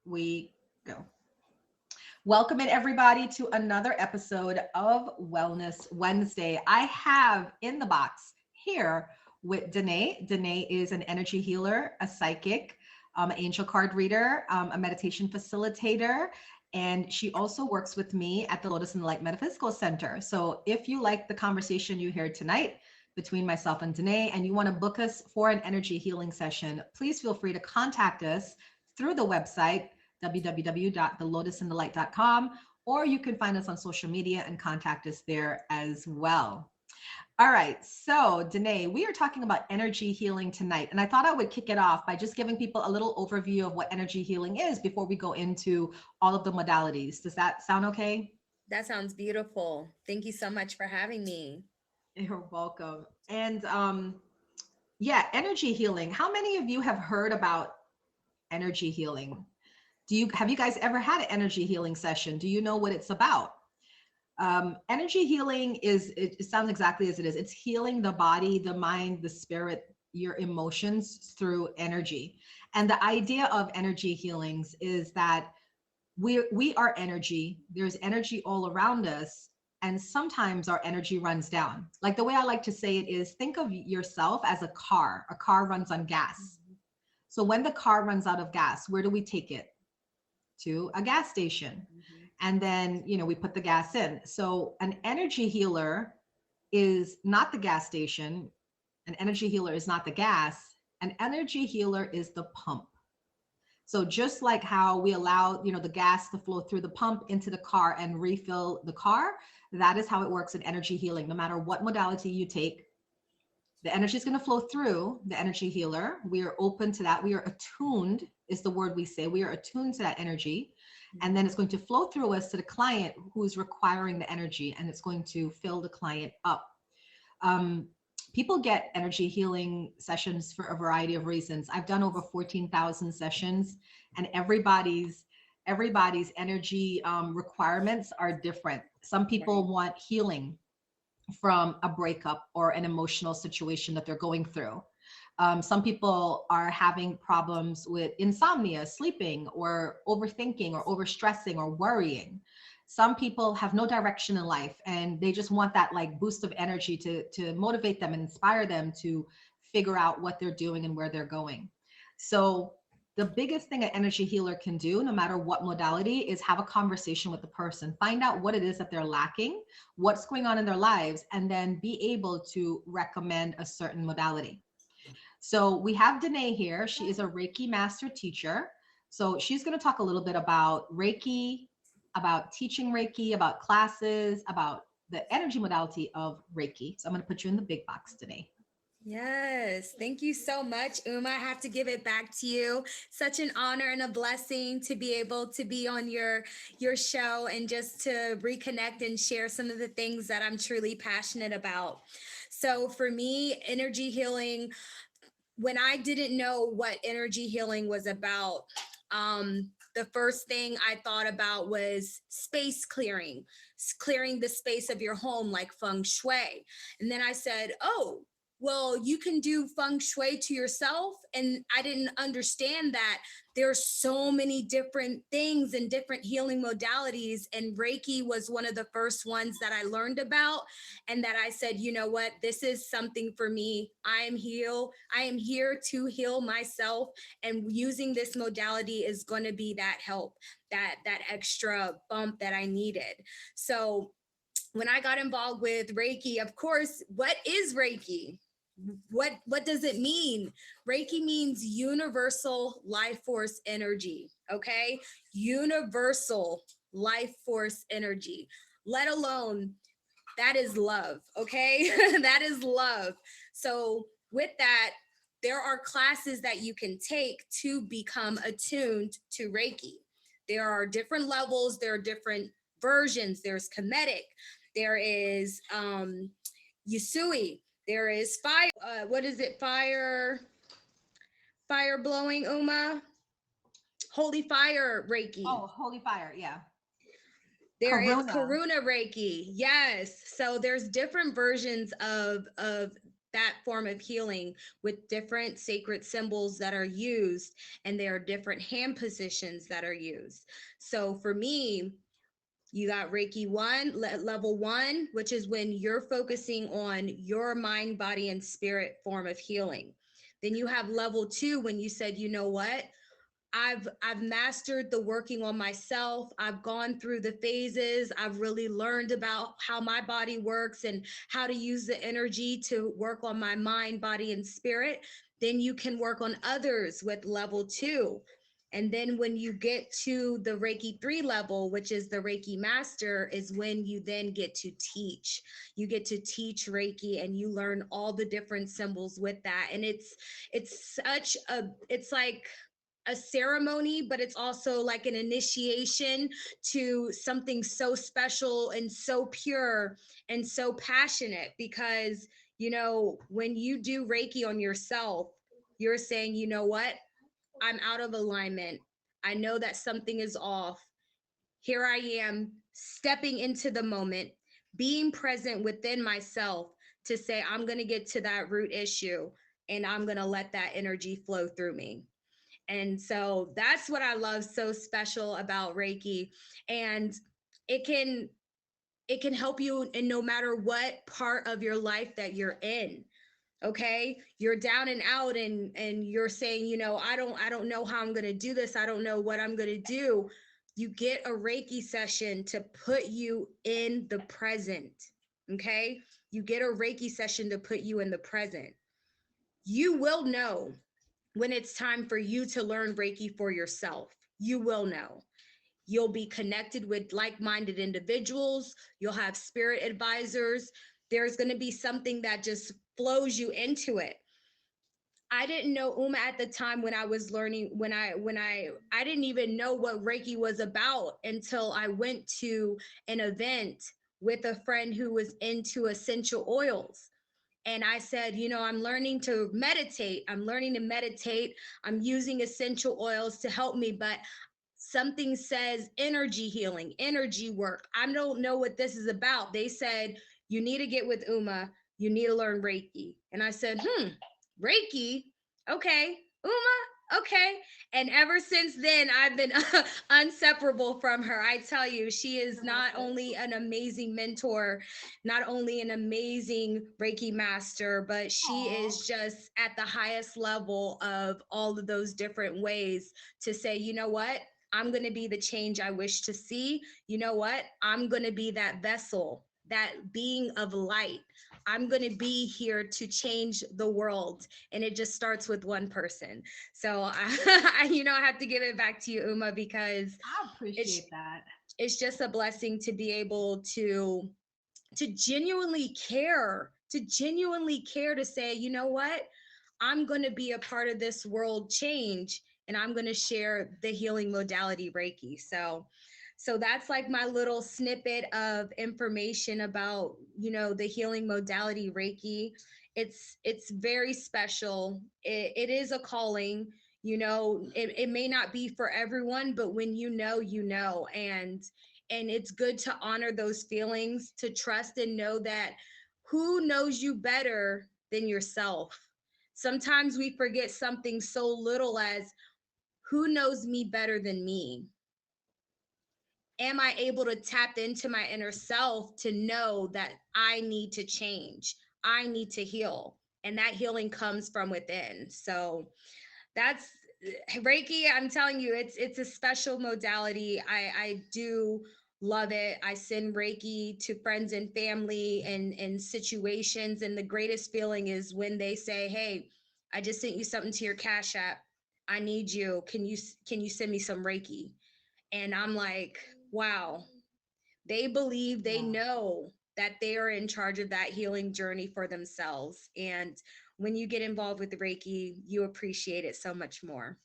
we go. Welcome in everybody to another episode of Wellness Wednesday. I have in the box here with Dannea. Dannea is an energy healer, a psychic, angel card reader, a meditation facilitator, and she also works with me at the Lotus and the Light Metaphysical Center. So if you like the conversation you hear tonight between myself and Dannea, and you want to book us for an energy healing session, please feel free to contact us through the website www.thelotusandthelight.com, or you can find us on social media and contact us there as well. All right, so Dannea, we are talking about energy healing tonight, and I thought I would kick it off by just giving people a little overview of what energy healing is before we go into all of the modalities. Does that sound okay? That sounds beautiful. Thank you so much for having me. You're welcome. And yeah, energy healing. How many of you have heard about energy healing? Have you guys ever had an energy healing session? Do you know what it's about? Energy healing it sounds exactly as it is. It's healing the body, the mind, the spirit, your emotions through energy. And the idea of energy healings is that we are energy. There's energy all around us. And sometimes our energy runs down. Like the way I like to say it is, think of yourself as a car. A car runs on gas. So when the car runs out of gas, where do we take it? To a gas station. Mhm. And then, we put the gas in. So an energy healer is not the gas station. An energy healer is not the gas. An energy healer is the pump. So just like how we allow, the gas to flow through the pump into the car and refill the car, that is how it works in energy healing. No matter what modality you take, the energy is going to flow through the energy healer. We are open to that. We are attuned, is the word we say. We are attuned to that energy. And then it's going to flow through us to the client who's requiring the energy, and it's going to fill the client up. Um, People get energy healing sessions for a variety of reasons. I've done over 14,000 sessions, and everybody's energy requirements are different. Some Right. people want healing from a breakup or an emotional situation that they're going through. Some people are having problems with insomnia, sleeping, or overthinking, or overstressing, or worrying. Some people have no direction in life and they just want that like boost of energy to motivate them and inspire them to figure out what they're doing and where they're going. So the biggest thing an energy healer can do, no matter what modality, is have a conversation with the person, find out what it is that they're lacking, what's going on in their lives, and then be able to recommend a certain modality. So we have Dannea here. She is a Reiki master teacher. So she's going to talk a little bit about Reiki, about teaching Reiki, about classes, about the energy modality of Reiki. So I'm going to put you in the big box today. Yes. Thank you so much, Uma. I have to give it back to you. Such an honor and a blessing to be able to be on your show and just to reconnect and share some of the things that I'm truly passionate about. So for me, energy healing, when I didn't know what energy healing was about, the first thing I thought about was space clearing, clearing the space of your home like feng shui. And then I said, oh, well, you can do feng shui to yourself. And I didn't understand that there's so many different things and different healing modalities. And Reiki was one of the first ones that I learned about, and that I said, you know what, this is something for me. I am here to heal myself, and using this modality is going to be that help, that extra bump that I needed. So when I got involved with Reiki, of course, what is Reiki? What does it mean? Reiki means universal life force energy, okay? Universal life force energy. Let alone, that is love, okay? That is love. So with that, there are classes that you can take to become attuned to Reiki. There are different levels, there are different versions. There's Kemetic, there is Yusui, there is fire. What is it? Fire blowing, Uma? Holy fire Reiki. Oh, holy fire. Yeah. There is Karuna. Karuna Reiki. Yes. So there's different versions of that form of healing with different sacred symbols that are used, and there are different hand positions that are used. So for me, you got Reiki 1, level 1, which is when you're focusing on your mind, body, and spirit form of healing. Then you have level 2 when you said, you know what? I've mastered the working on myself. I've gone through the phases. I've really learned about how my body works and how to use the energy to work on my mind, body, and spirit. Then you can work on others with level 2. And then when you get to the Reiki 3 level, which is the Reiki master, is when you then get to teach. You get to teach Reiki, and you learn all the different symbols with that. And it's such a, it's like a ceremony, but it's also like an initiation to something so special and so pure and so passionate. Because, you know, when you do Reiki on yourself, you're saying, you know what? I'm out of alignment. I know that something is off. Here I am stepping into the moment, being present within myself to say, I'm going to get to that root issue, and I'm going to let that energy flow through me. And so that's what I love so special about Reiki. And it can it can help you in no matter what part of your life that you're in. Okay, you're down and out, and you're saying, you know, I don't know how I'm going to do this. I don't know what I'm going to do. You get a Reiki session to put you in the present. Okay, you get a Reiki session to put you in the present. You will know when it's time for you to learn Reiki for yourself. You will know. You'll be connected with like-minded individuals. You'll have spirit advisors. There's going to be something that just flows you into it. I didn't know Uma at the time when I was learning, I didn't even know what Reiki was about until I went to an event with a friend who was into essential oils. And I said, you know, I'm learning to meditate. I'm learning to meditate. I'm using essential oils to help me, but something says energy healing, energy work. I don't know what this is about. They said, you need to get with Uma. You need to learn Reiki. And I said, Reiki? Okay. Uma? Okay. And ever since then, I've been inseparable from her. I tell you, she is not only an amazing mentor, not only an amazing Reiki master, but she is just at the highest level of all of those different ways to say, you know what? I'm going to be the change I wish to see. You know what? I'm going to be that vessel, that being of light. I'm going to be here to change the world. And it just starts with one person. So, I have to give it back to you, Uma, because I appreciate that. it's just a blessing to be able to genuinely care to say, you know what? I'm going to be a part of this world change, and I'm going to share the healing modality Reiki. So that's like my little snippet of information about, you know, the healing modality Reiki. It's very special. It is a calling. You know, it may not be for everyone, but when you know. And it's good to honor those feelings, to trust and know that who knows you better than yourself. Sometimes we forget something so little as, who knows me better than me? Am I able to tap into my inner self to know that I need to change? I need to heal. And that healing comes from within. So that's Reiki. I'm telling you, it's a special modality. I do love it. I send Reiki to friends and family and situations. And the greatest feeling is when they say, hey, I just sent you something to your Cash App. I need you. Can you send me some Reiki? And I'm like, wow, they believe, they know that they are in charge of that healing journey for themselves. And when you get involved with Reiki, you appreciate it so much more.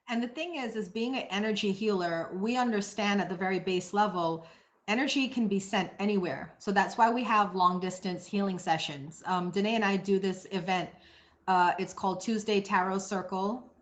And the thing is being an energy healer, we understand at the very base level, energy can be sent anywhere. So that's why we have long distance healing sessions. Danae and I do this event. It's called Tuesday Tarot Circle,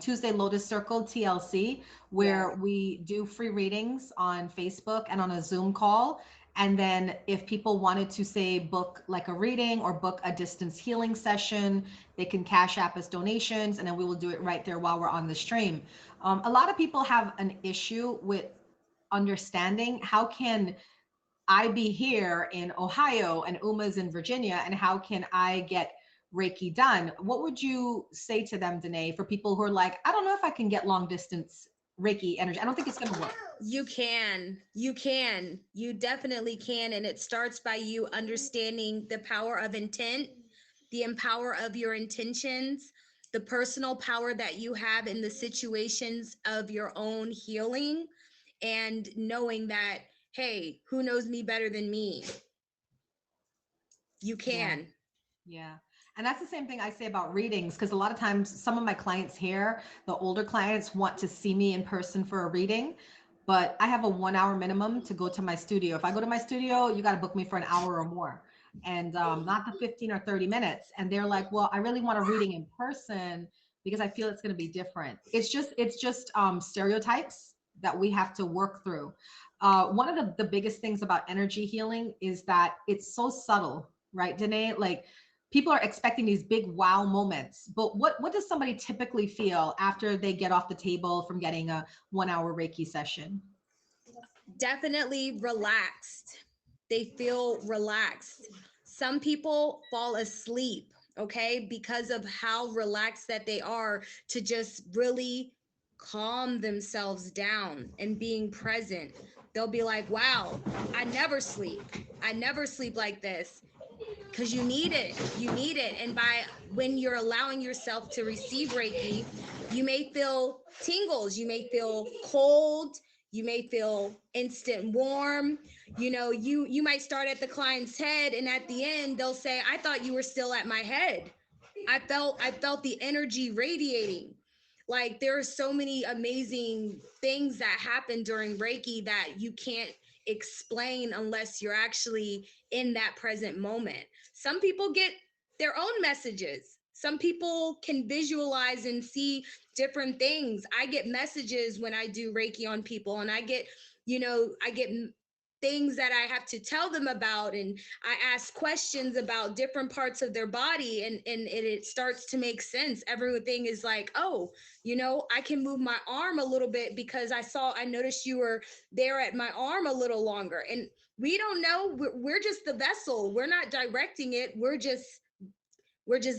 Tuesday Lotus Circle TLC, where we do free readings on Facebook and on a Zoom call. And then if people wanted to say book like a reading or book a distance healing session, they can cash app us donations, and then we will do it right there while we're on the stream. A lot of people have an issue with understanding how can I be here in Ohio and Uma's in Virginia, and how can I get Reiki done? What would you say to them, Danae, for people who are like, I don't know if I can get long distance Reiki energy. I don't think it's going to work. You can. You definitely can. And it starts by you understanding the power of intent, the power of your intentions, the personal power that you have in the situations of your own healing, and knowing that, hey, who knows me better than me? You can. Yeah. And that's the same thing I say about readings, because a lot of times some of my clients here, the older clients, want to see me in person for a reading, but I have a 1 hour minimum to go to my studio. If I go to my studio, you got to book me for an hour or more, and not the 15 or 30 minutes. And they're like, well, I really want a reading in person because I feel it's going to be different. It's just stereotypes that we have to work through. One of the biggest things about energy healing is that it's so subtle, right, Danae? Like, people are expecting these big wow moments, but what does somebody typically feel after they get off the table from getting a 1 hour Reiki session? Definitely relaxed. They feel relaxed. Some people fall asleep, okay, because of how relaxed that they are, to just really calm themselves down and being present. They'll be like, wow, I never sleep. I never sleep like this. Because you need it. You need it. And by when you're allowing yourself to receive Reiki, you may feel tingles, you may feel cold, you may feel instant warm. You know, you might start at the client's head, and at the end they'll say, I thought you were still at my head. I felt the energy radiating. Like, there are so many amazing things that happen during Reiki that you can't explain unless you're actually in that present moment. Some people get their own messages. Some people can visualize and see different things. I get messages when I do Reiki on people, and I get things that I have to tell them about, and I ask questions about different parts of their body, and it starts to make sense. Everything is like, oh, I can move my arm a little bit because I noticed you were there at my arm a little longer. And we don't know, we're just the vessel. We're not directing it. We're just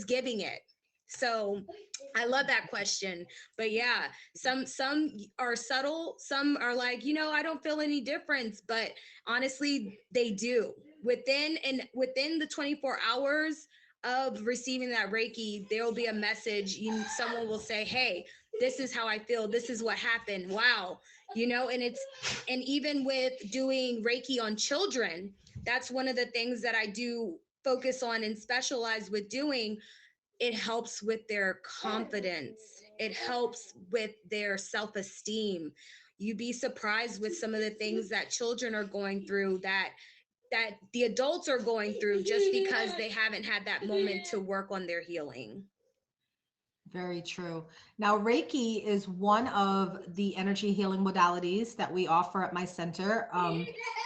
giving it. So I love that question. But yeah, some are subtle, some are like, I don't feel any difference, but honestly, they do. Within the 24 hours of receiving that Reiki, there will be a message. Someone will say, hey, this is how I feel. This is what happened. Wow. And even with doing Reiki on children, that's one of the things that I do focus on and specialize with doing. It helps with their confidence. It helps with their self-esteem. You'd be surprised with some of the things that children are going through, that the adults are going through, just because they haven't had that moment to work on their healing. Very true. Now, Reiki is one of the energy healing modalities that we offer at my center.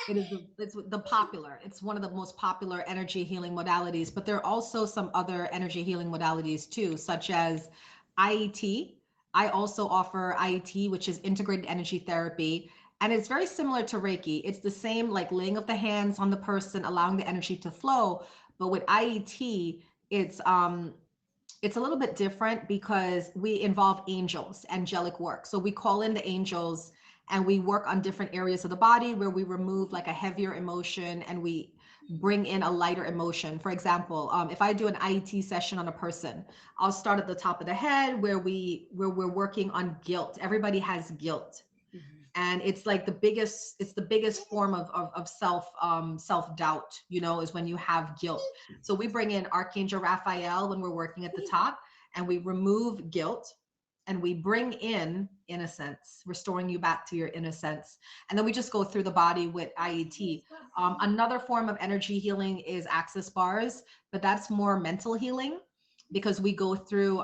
It's the popular. It's one of the most popular energy healing modalities, but there are also some other energy healing modalities too, such as IET. I also offer IET, which is integrated energy therapy, and it's very similar to Reiki. It's the same, like laying of the hands on the person, allowing the energy to flow. But with IET, it's a little bit different because we involve angels, angelic work. So we call in the angels and we work on different areas of the body where we remove like a heavier emotion and we bring in a lighter emotion. For example, if I do an IET session on a person, I'll start at the top of the head where we're working on guilt. Everybody has guilt. And it's like it's the biggest form of self-doubt, is when you have guilt. So we bring in Archangel Raphael when we're working at the top, and we remove guilt and we bring in innocence, restoring you back to your innocence. And then we just go through the body with IET. Another form of energy healing is access bars, but that's more mental healing, because we go through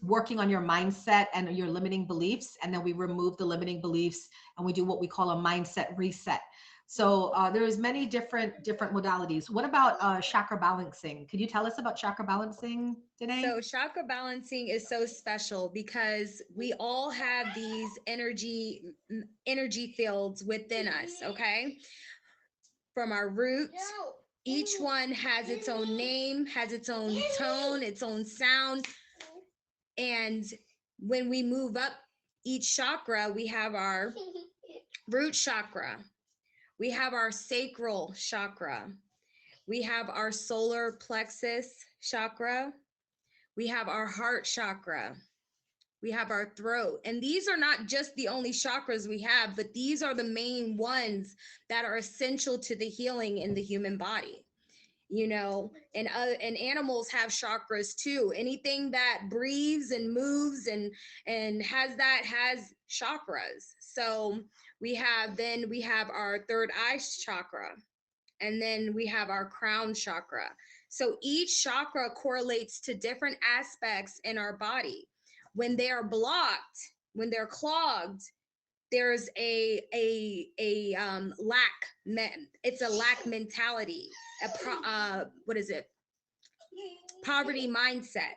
working on your mindset and your limiting beliefs, and then we remove the limiting beliefs and we do what we call a mindset reset. So there's many different modalities. What about chakra balancing? Could you tell us about chakra balancing today? So chakra balancing is so special because we all have these energy fields within us, okay? From our roots, each one has its own name, has its own tone, its own sound. And when we move up each chakra, we have our root chakra, we have our sacral chakra, we have our solar plexus chakra, we have our heart chakra, we have our throat. And these are not just the only chakras we have, but these are the main ones that are essential to the healing in the human body. You know, and animals have chakras too. Anything that breathes and moves and has chakras. So we have our third eye chakra, and then we have our crown chakra. So each chakra correlates to different aspects in our body. When they are blocked, when they're clogged, there's a it's a lack mentality, what is it, poverty mindset.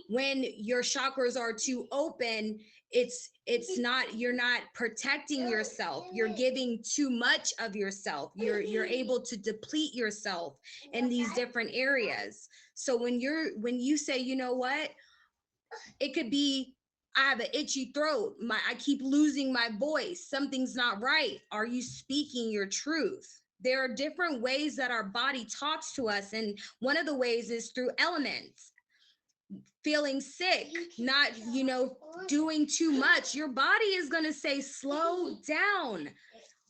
When your chakras are too open, it's not, you're not protecting yourself, you're giving too much of yourself, you're able to deplete yourself in these different areas. So when you say, you know what, it could be, I have an itchy throat, I keep losing my voice, something's not right. Are you speaking your truth? There are different ways that our body talks to us, and one of the ways is through elements. Feeling sick, not, doing too much, your body is going to say, slow down.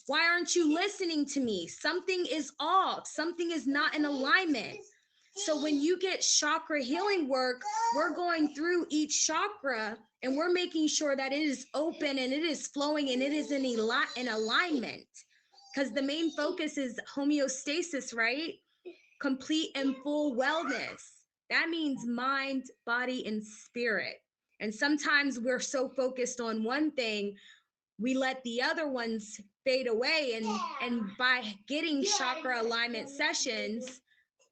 Why aren't you listening to me? Something is off, something is not in alignment. So when you get chakra healing work, we're going through each chakra and we're making sure that it is open and it is flowing and it is in alignment. Because the main focus is homeostasis, right? Complete and full wellness. That means mind, body, and spirit. And sometimes we're so focused on one thing, we let the other ones fade away. And by getting chakra alignment sessions,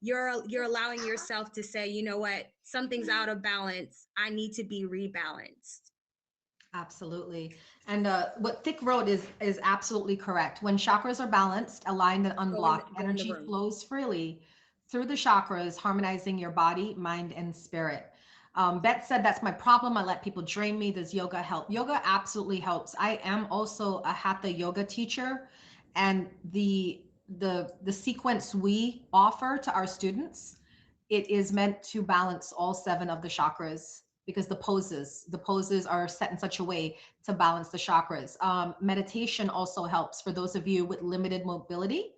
you're allowing yourself to say, you know what, something's out of balance, I need to be rebalanced. Absolutely. And what Thick wrote is absolutely correct. When chakras are balanced, aligned, and unblocked, Go in the energy room. flows freely through the chakras, harmonizing your body, mind, and spirit. Beth said, that's my problem. I let people drain me. Does yoga help? Yoga absolutely helps. I am also a hatha yoga teacher, and the sequence we offer to our students, it is meant to balance all seven of the chakras, because the poses are set in such a way to balance the chakras. Meditation also helps for those of you with limited mobility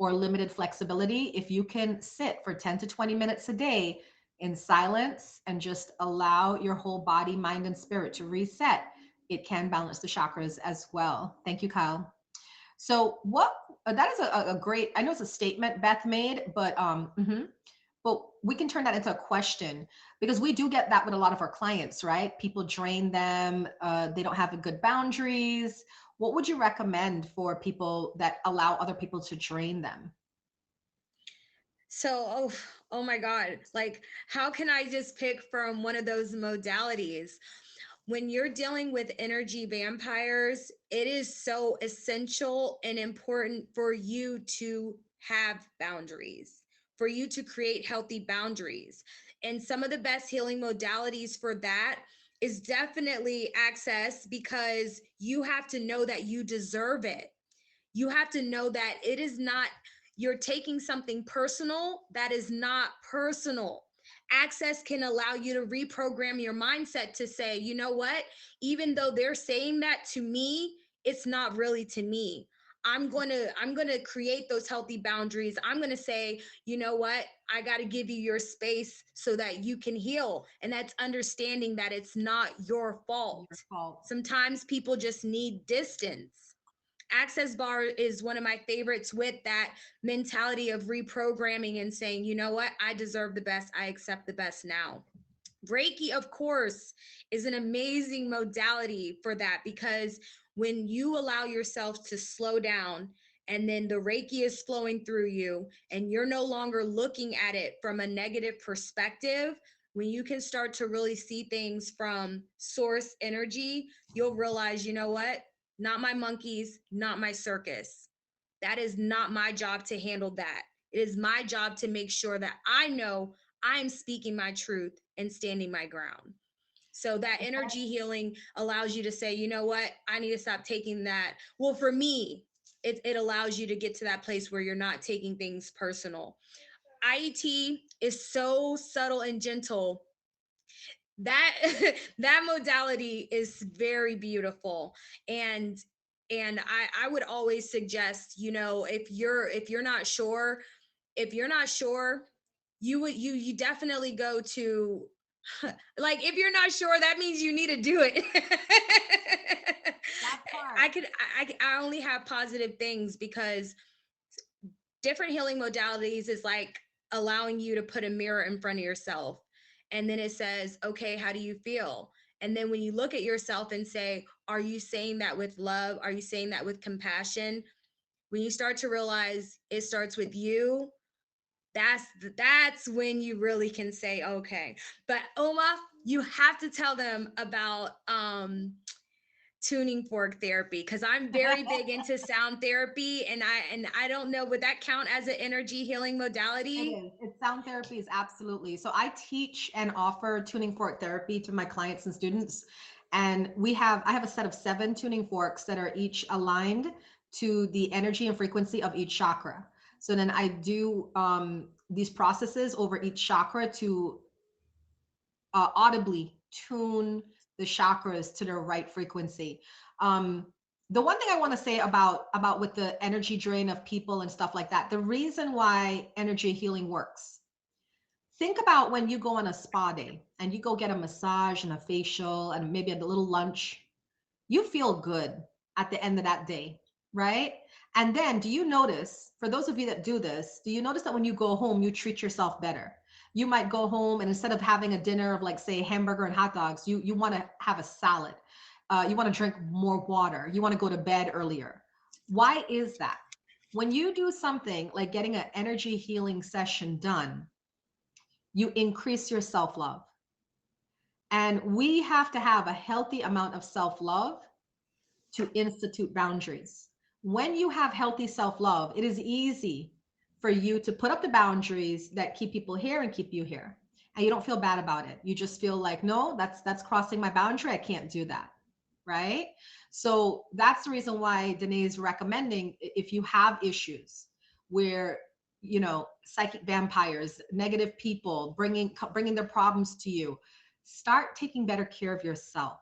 or limited flexibility. If you can sit for 10 to 20 minutes a day in silence and just allow your whole body, mind, and spirit to reset, it can balance the chakras as well. Thank you, Kyle. So what that is a great, I know it's a statement Beth made, but we can turn that into a question, because we do get that with a lot of our clients, right? People drain them, they don't have a good boundaries. What would you recommend for people that allow other people to drain them? So, oh my God, like, how can I just pick from one of those modalities? When you're dealing with energy vampires, it is so essential and important for you to have boundaries, for you to create healthy boundaries. And some of the best healing modalities for that is definitely access, because you have to know that you deserve it. You have to know that it is not, you're taking something personal that is not personal. Access can allow you to reprogram your mindset to say, you know what, even though they're saying that to me, it's not really to me. I'm going to create those healthy boundaries. I'm going to say, you know what, I got to give you your space so that you can heal. And that's understanding that it's not your fault. Your fault. Sometimes people just need distance. Access bar is one of my favorites, with that mentality of reprogramming and saying, you know what, I deserve the best, I accept the best now. Reiki, of course, is an amazing modality for that, because when you allow yourself to slow down and then the Reiki is flowing through you, and you're no longer looking at it from a negative perspective, when you can start to really see things from source energy, you'll realize, you know what? Not my monkeys, not my circus. That is not my job to handle that. It is my job to make sure that I know I'm speaking my truth and standing my ground. So that energy healing allows you to say, you know what? I need to stop taking that. Well, for me, it allows you to get to that place where you're not taking things personal. IET is so subtle and gentle. That that modality is very beautiful. And I would always suggest, you know, if you're not sure, you definitely go to, like, if you're not sure, that means you need to do it. That part. I only have positive things, because different healing modalities is like allowing you to put a mirror in front of yourself, and then it says, okay, how do you feel? And then when you look at yourself and say, are you saying that with love? Are you saying that with compassion? When you start to realize it starts with you, that's when you really can say, okay. But Uma, you have to tell them about tuning fork therapy, because I'm very big into sound therapy, and I don't know, would that count as an energy healing It modality? is. It's sound therapy is absolutely. So I teach and offer tuning fork therapy to my clients and students. And I have a set of 7 tuning forks that are each aligned to the energy and frequency of each chakra. So then I do these processes over each chakra to audibly tune the chakras to their right frequency. Um, the one thing I want to say about with the energy drain of people and stuff like that, the reason why energy healing works. Think about when you go on a spa day and you go get a massage and a facial and maybe a little lunch. You feel good at the end of that day, right? And then do you notice, for those of you that do this, do you notice that when you go home, you treat yourself better? You might go home and instead of having a dinner of, like, say, hamburger and hot dogs, you want to have a salad. You want to drink more water. You want to go to bed earlier. Why is that? When you do something like getting an energy healing session done, you increase your self-love. And we have to have a healthy amount of self-love to institute boundaries. When you have healthy self-love, it is easy for you to put up the boundaries that keep people here and keep you here. And you don't feel bad about it. You just feel like, no, that's crossing my boundary. I can't do that. Right? So that's the reason why Dannea is recommending, if you have issues where, you know, psychic vampires, negative people bringing their problems to you, start taking better care of yourself.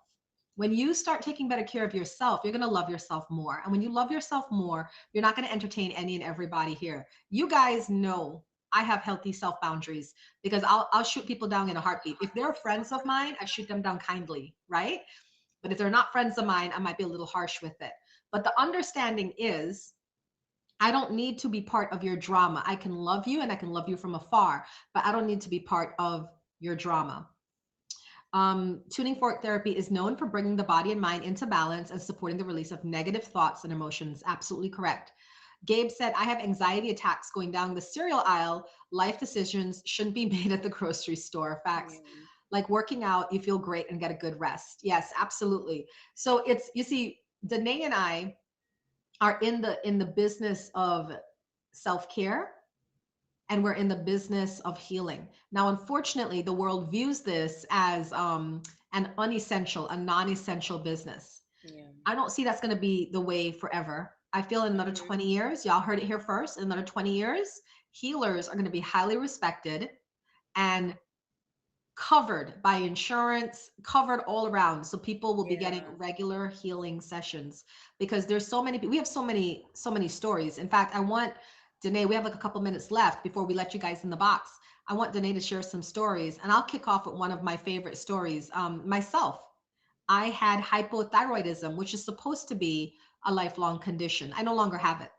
When you start taking better care of yourself, you're going to love yourself more. And when you love yourself more, you're not going to entertain any and everybody here. You guys know I have healthy self boundaries, because I'll shoot people down in a heartbeat. If they're friends of mine, I shoot them down kindly, right? But if they're not friends of mine, I might be a little harsh with it. But the understanding is, I don't need to be part of your drama. I can love you and I can love you from afar, but I don't need to be part of your drama. Tuning fork therapy is known for bringing the body and mind into balance and supporting the release of negative thoughts and emotions. Absolutely correct. Gabe said, I have anxiety attacks going down the cereal aisle. Life decisions shouldn't be made at the grocery store. Facts. Like working out, you feel great and get a good rest. Yes, absolutely. So it's, you see, Danae and I are in the business of self-care, and we're in the business of healing. Now, unfortunately, the world views this as an unessential, a non-essential business. Yeah. I don't see that's going to be the way forever. I feel in another 20 years, y'all heard it here first, in another 20 years, healers are going to be highly respected and covered by insurance, covered all around. So people will be getting regular healing sessions, because there's so many, we have so many stories. In fact, I want Danae, we have like a couple minutes left before we let you guys in the box. I want Danae to share some stories, and I'll kick off with one of my favorite stories. Myself, I had hypothyroidism, which is supposed to be a lifelong condition. I no longer have it.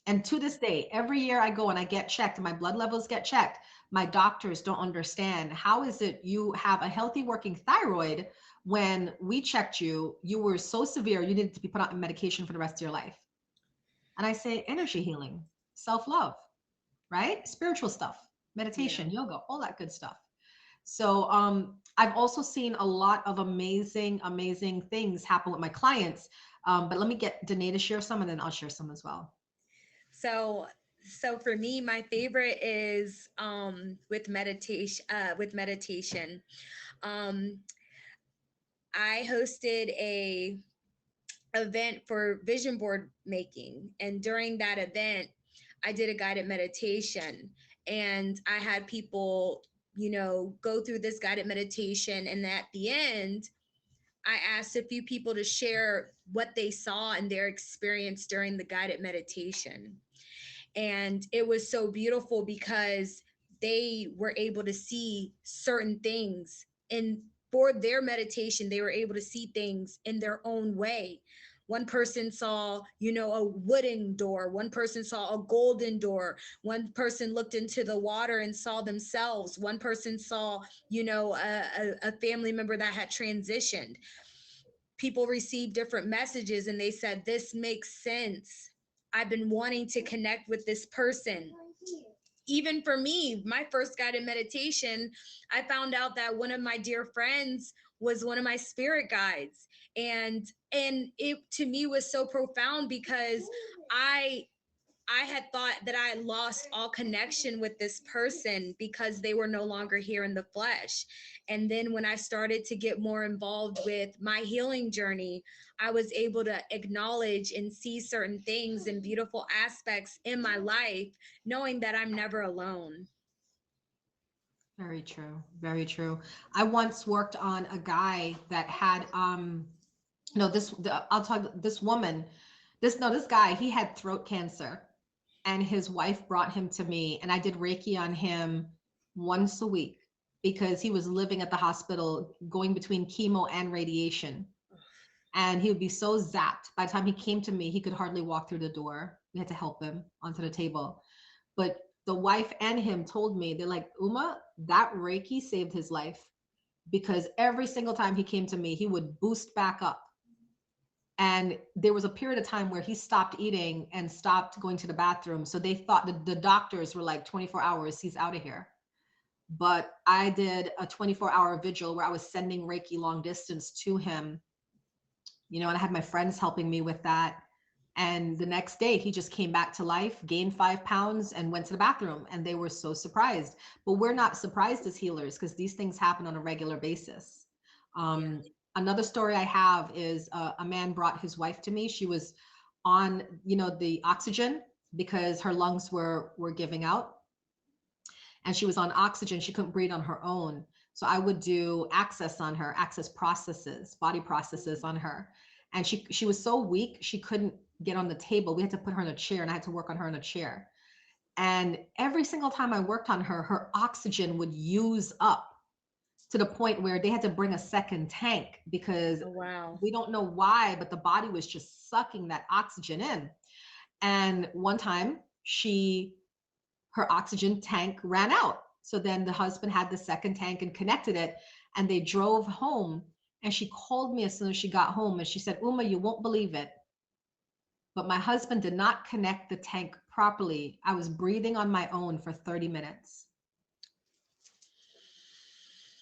And to this day, every year I go and I get checked and my blood levels get checked. My doctors don't understand, how is it you have a healthy working thyroid when we checked you, you were so severe, you needed to be put on medication for the rest of your life. And I say energy healing, self-love, right? Spiritual stuff, Yeah. meditation, yoga, all that good stuff. So I've also seen a lot of amazing, amazing things happen with my clients. But let me get Danae to share some and then I'll share some as well. So so for me, my favorite is with meditation. Um I hosted a event for vision board making, and during that event I did a guided meditation, and I had people, go through this guided meditation, and at the end I asked a few people to share what they saw and their experience during the guided meditation. And it was so beautiful because they were able to see certain things, and for their meditation they were able to see things in their own way. One person saw, a wooden door, one person saw a golden door, one person looked into the water and saw themselves, one person saw, a family member that had transitioned. People received different messages and they said, this makes sense. I've been wanting to connect with this person. Even for me, my first guided meditation, I found out that one of my dear friends was one of my spirit guides. And it to me was so profound because I I had thought that I had lost all connection with this person because they were no longer here in the flesh. And then when I started to get more involved with my healing journey, I was able to acknowledge and see certain things and beautiful aspects in my life, knowing that I'm never alone. Very true. Very true. I once worked on a guy that had no I'll talk this woman, this guy, he had throat cancer and his wife brought him to me and I did Reiki on him once a week because he was living at the hospital going between chemo and radiation. And he would be so zapped. By the time he came to me, he could hardly walk through the door. We had to help him onto the table. But the wife and him told me, they're like, Uma, that Reiki saved his life because every single time he came to me, he would boost back up. And there was a period of time where he stopped eating and stopped going to the bathroom. So they thought the doctors were like 24 hours, he's out of here. But I did a 24-hour vigil where I was sending Reiki long distance to him, and I had my friends helping me with that. And the next day, he just came back to life, gained 5 pounds, and went to the bathroom. And they were so surprised. But we're not surprised as healers because these things happen on a regular basis. Yeah. Another story I have is a man brought his wife to me. She was on, the oxygen because her lungs were giving out, and she was on oxygen. She couldn't breathe on her own. So I would do access on her, access processes, body processes on her. And she was so weak, she couldn't get on the table. We had to put her in a chair and I had to work on her in a chair. And every single time I worked on her, her oxygen would use up to the point where they had to bring a second tank because Oh, wow. we don't know why, but the body was just sucking that oxygen in. And one time her oxygen tank ran out. So then the husband had the second tank and connected it, and they drove home. And she called me as soon as she got home and she said, Uma, you won't believe it, but my husband did not connect the tank properly. I was breathing on my own for 30 minutes.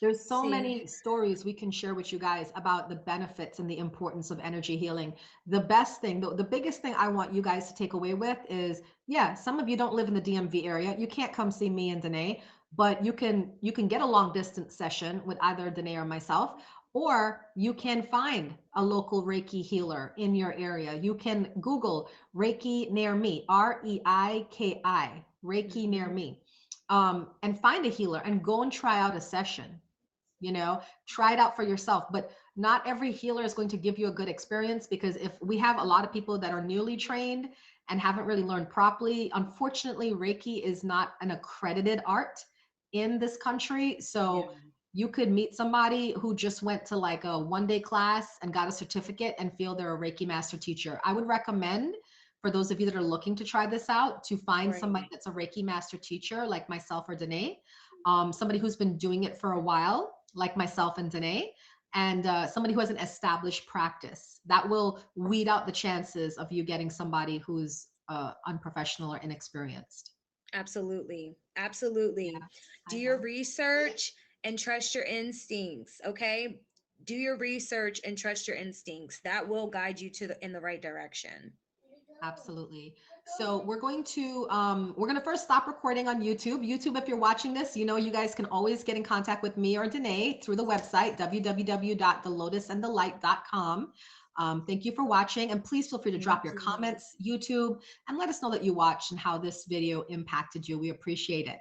There's so See, many stories we can share with you guys about the benefits and the importance of energy healing. The best thing, the biggest thing I want you guys to take away with is, yeah, some of you don't live in the DMV area. You can't come see me and Danae, but you can get a long distance session with either Danae or myself, or you can find a local Reiki healer in your area. You can Google Reiki near me, Reiki, Reiki near mhm. me, and find a healer and go and try out a session. Try it out for yourself. But not every healer is going to give you a good experience, because if we have a lot of people that are newly trained and haven't really learned properly, unfortunately Reiki is not an accredited art in this country. Yeah. So you could meet somebody who just went to like a 1-day class and got a certificate and feel they're a Reiki master teacher. I would recommend, for those of you that are looking to try this out, to find Right. somebody that's a Reiki master teacher like myself or Danae, somebody who's been doing it for a while like myself and Danae, and somebody who has an established practice. That will weed out the chances of you getting somebody who's unprofessional or inexperienced. Absolutely. Absolutely. Yeah, Do I your know. research and trust your instincts. Okay. Do your research and trust your instincts. That will guide you to in the right direction. Absolutely. So we're going to first stop recording on YouTube. YouTube, if you're watching this, you know, you guys can always get in contact with me or Danae through the website, www.thelotusandthelight.com. Thank you for watching, and please feel free to Thank drop your you. comments, YouTube, and let us know that you watched and how this video impacted you. We appreciate it.